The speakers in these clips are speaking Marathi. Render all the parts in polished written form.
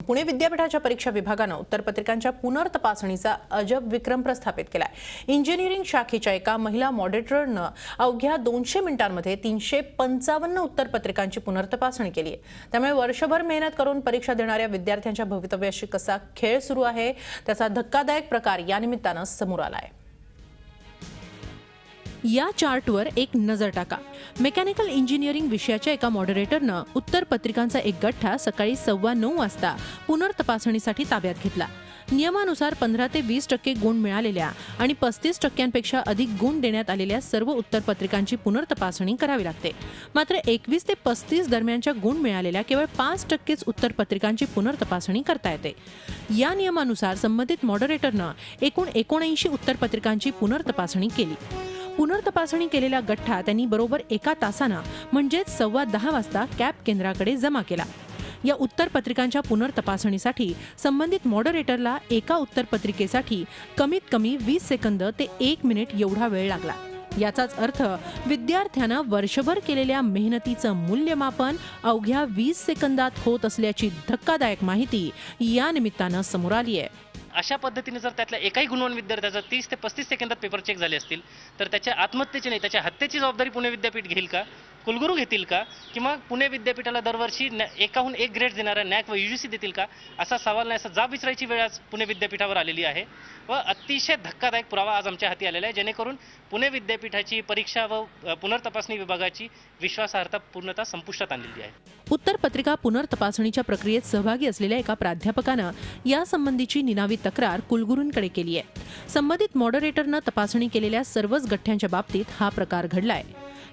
पुणे विद्यापीठाच्या परीक्षा विभागाने उत्तरपत्रिकांच्या पुनर्तपासणीचा अजब विक्रम प्रस्थापित केलाय। इंजिनिअरिंग शाखेच्या एका महिला मॉडेरेटरने अवघ्या 200 मिनिटांमध्ये 355 उत्तरपत्रिकांची पुनर्तपासणी केली आहे। त्यामुळे वर्षभर मेहनत करून परीक्षा देणाऱ्या विद्यार्थ्यांच्या भवितव्याशी कसा खेळ सुरू आहे त्याचा धक्कादायक प्रकार या निमित्ताने समोर आलाय। या चार्टवर एक नजर टाका। मेकॅनिकल इंजिनिअरिंग विषयाच्या एका मॉडरेटरने उत्तरपत्रिकांचा एक गठ्ठा सकाळी 9:15 वाजता पुनर्तपासणीसाठी ताब्यात घेतला। नियमानुसार 15 ते 20% गुण मिळालेल्या आणि 35% अधिक गुण देण्यात आलेल्या सर्व उत्तरपत्रिकांची पुनर्तपासणी करावी लागते। मात्र 21 ते 35 दरम्यानच्या गुण मिळालेल्या केवळ 5%च उत्तरपत्रिकांची पुनर्तपासणी करता येते। या नियमानुसार संबंधित मॉडरेटरने एकूण 79 उत्तरपत्रिकांची पुनर्तपासणी केली। पुनर्तपासणी केलेला गठ्ठा त्यांनी बरोबर 1 तासाने म्हणजेच 10:15 वाजता कॅप केंद्राकडे जमा केला। या उत्तरपत्रिकांच्या पुनर्तपासणीसाठी संबंधित मॉडरेटरला एका उत्तरपत्रिकेसाठी कमीत कमी 20 सेकंद ते 1 मिनिट एवढा वेळ लागला। याचाच अर्थ विद्यार्थ्यांना वर्षभर केलेल्या मेहनतीचं मूल्यमापन अवघ्या 20 सेकंदात होत असल्याची धक्कादायक माहिती या निमित्ताने समोर आली आहे। अशा पद्धतीने जर त्यातल्या एकाही गुणवान विद्यार्थ्याचा 30 ते 35 सेकंदात पेपर चेक झाले असतील तर त्याच्या आत्महत्येची नाही त्याच्या हत्येची जबाबदारी पुणे विद्यापीठ घेईल का, कुलगुरू घेतील का, किंवा पुणे विद्यापीठाला दरवर्षी एकाहून एक ग्रेड देणाऱ्या नॅक व यूजीसी देतील का, असा सवाल नाही, असा जाब विचारायची वेळ आज पुणे विद्यापीठावर आलेली आहे। व अतिशय धक्कादायक पुरावा आज आमच्या हाती आलेला आहे, जेणेकरून पुणे विद्यापीठाची परीक्षा व पुनर्तपासणी विभागाची विश्वासार्हता पूर्णतः संपुष्टात आणलेली आहे। उत्तरपत्रिका पुनर्तपासणीच्या प्रक्रियेत सहभागी असलेल्या एका प्राध्यापकाने यासंबंधीची निनावी तक्रार कुलगुरूंकडे केली आहे। संबंधित मॉडरेटरने तपासणी केलेल्या सर्वच गठ्ठ्यांच्या बाबतीत हा प्रकार घडलाय।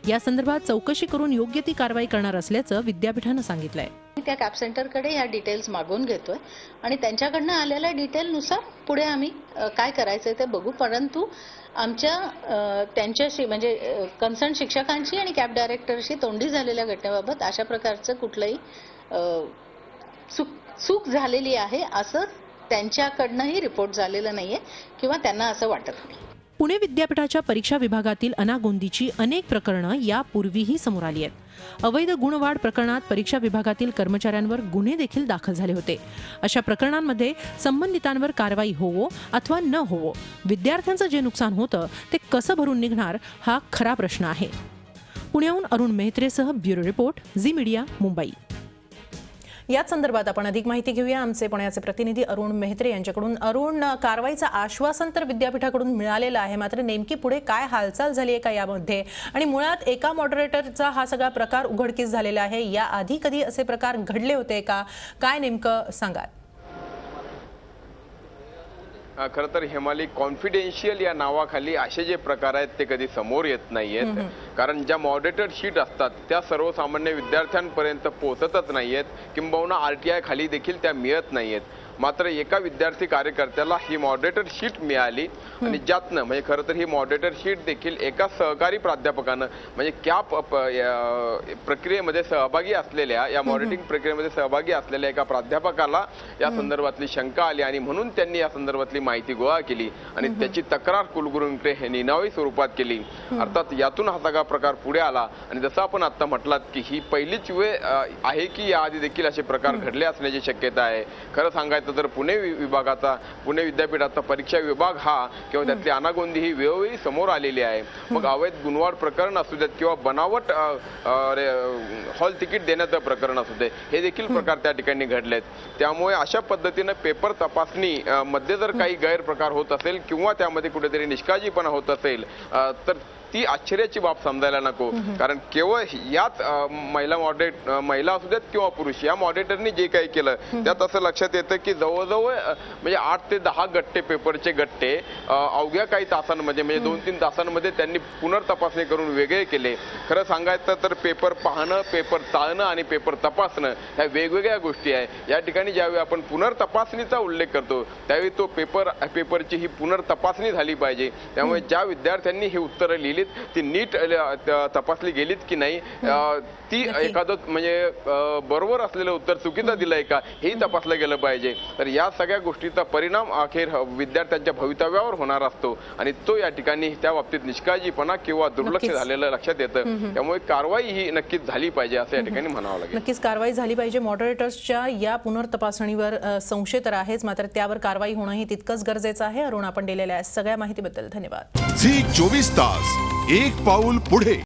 या संदर्भात चौकशी करून योग्य ती कारवाई करणार असल्याचं विद्यापीठाने सांगितलंय। त्या कॅप सेंटरकडे ह्या डिटेल्स मागून घेतोय आणि त्यांच्याकडनं आलेल्या डिटेलनुसार पुढे आम्ही काय करायचंय ते बघू। परंतु आमच्या त्यांच्याशी म्हणजे कन्सर्न शिक्षकांशी आणि कॅप डायरेक्टरशी तोंडी झालेल्या घटनेबाबत अशा प्रकारचं कुठलंही चूक झालेली आहे असं त्यांच्याकडनंही रिपोर्ट झालेलं नाहीये किंवा त्यांना असं वाटत नाही। पुणे विद्यापीठाच्या परीक्षा विभागातील अनागोंदीची अनेक प्रकरणं यापूर्वीही समोर आली आहेत। अवैध गुणवाढ प्रकरणात परीक्षा विभागातील कर्मचाऱ्यांवर गुन्हे देखील दाखल झाले होते। अशा प्रकरणांमध्ये संबंधितांवर कारवाई होवो अथवा न होवो, विद्यार्थ्यांचं जे नुकसान होतं ते कसं भरून निघणार हा खरा प्रश्न आहे। पुण्याहून अरुण मेहत्रेसह bureau report, Zee Media, Mumbai. याच संदर्भात आपण अधिक माहिती घेऊया आमचे पुण्याचे प्रतिनिधी अरुण मेहत्रे यांच्याकडून। अरुण, कारवाईचं आश्वासन तर विद्यापीठाकडून मिळालेलं आहे, मात्र नेमकी पुढे काय हालचाल झाली आहे का यामध्ये, आणि मुळात एका मॉडरेटरचा हा सगळा प्रकार उघडकीस झालेला आहे, या आधी कधी असे प्रकार घडले होते का, काय नेमकं सांगाल? खरं तर हेमाली, कॉन्फिडेन्शियल या नावाखाली असे जे प्रकार आहेत ते कधी समोर येत नाहीयेत, कारण ज्या मॉडरेटर शीट असतात त्या सर्वसामान्य विद्यार्थ्यांपर्यंत पोहोचतच नाहीयेत, किंबहुना RTI खाली देखील त्या मिळत नाहीयेत। मात्र एका विद्यार्थी कार्यकर्त्याला ही मॉडरेटर शीट मिळाली आणि ज्यातनं म्हणजे खरं तर ही मॉडरेटर शीट देखील एका सहकारी प्राध्यापकानं म्हणजे कॅप प्रक्रियेमध्ये सहभागी असलेल्या या मॉडरेटिंग प्रक्रियेमध्ये सहभागी असलेल्या एका प्राध्यापकाला या संदर्भातली शंका आली आणि म्हणून त्यांनी या संदर्भातली माहिती गोळा केली आणि त्याची तक्रार कुलगुरूंकडे हे निनावी स्वरूपात केली। अर्थात यातून हा सगळा प्रकार पुढे आला आणि जसं आपण आता म्हटलात की ही पहिलीच वेळ आहे की याआधी देखील असे प्रकार घडले असण्याची शक्यता आहे। खरं सांगायचं तर पुणे विद्यापीठाचा परीक्षा विभाग हा किंवा त्यातली अनागोंदी ही वेळोवेळी समोर आलेली आहे। मग अवैध गुणवाढ प्रकरण असू देत किंवा बनावट हॉल तिकीट देण्याचं प्रकरण असू दे, हे देखील प्रकार त्या ठिकाणी घडलेत। त्यामुळे अशा पद्धतीनं पेपर तपासणी मध्ये जर काही गैरप्रकार होत असेल किंवा त्यामध्ये कुठेतरी निष्काळजीपणा होत असेल तर ती आश्चर्याची बाब समजायला नको, कारण केवळ यात महिला असू देत किंवा पुरुष, या मॉडरेटरनी जे काही केलं त्यात असं लक्षात येतं की जवळजवळ म्हणजे 8 ते 10 गट्टे, पेपरचे गट्टे अवघ्या काही तासांमध्ये म्हणजे 2-3 तासांमध्ये त्यांनी पुनर्तपासणी करून वेगळे केले। खरं सांगायचं तर पेपर पाहणं, पेपर चाळणं आणि पेपर तपासणं ह्या वेगवेगळ्या गोष्टी आहे। या ठिकाणी ज्यावेळी आपण पुनर्तपासणीचा उल्लेख करतो त्यावेळी तो पेपरची ही पुनर्तपासणी झाली पाहिजे। त्यामुळे ज्या विद्यार्थ्यांनी ही उत्तरं लिहिली लिहिलीत ती नीट तपासली गेलीत की नाही, ती एखादं म्हणजे बरोबर असलेलं उत्तर चुकीचं दिलंय का हेही तपासलं गेलं पाहिजे. तर या सगळ्या गोष्टीचा परिणाम अखेर विद्यार्थ्यांच्या भवितव्यावर होणार असतो आणि तो या ठिकाणी त्या बाबतीत निष्काळजीपणा किंवा दुर्लक्ष झालेलं लक्षात येतं. त्यामुळे कारवाई ही नक्कीच झाली पाहिजे असं या ठिकाणी म्हणावं लागेल. नक्कीच कारवाई झाली पाहिजे. मॉडरेटर्सच्या या पुनर्तपासणीवर संशय तर आहेच, मात्र त्यावर कारवाई होणंही तितकंच गरजेचं आहे. अरुण, आपण दिलेल्या सगळ्या माहितीबद्दल धन्यवाद. झी 24 तास, एक पाऊल पुढे.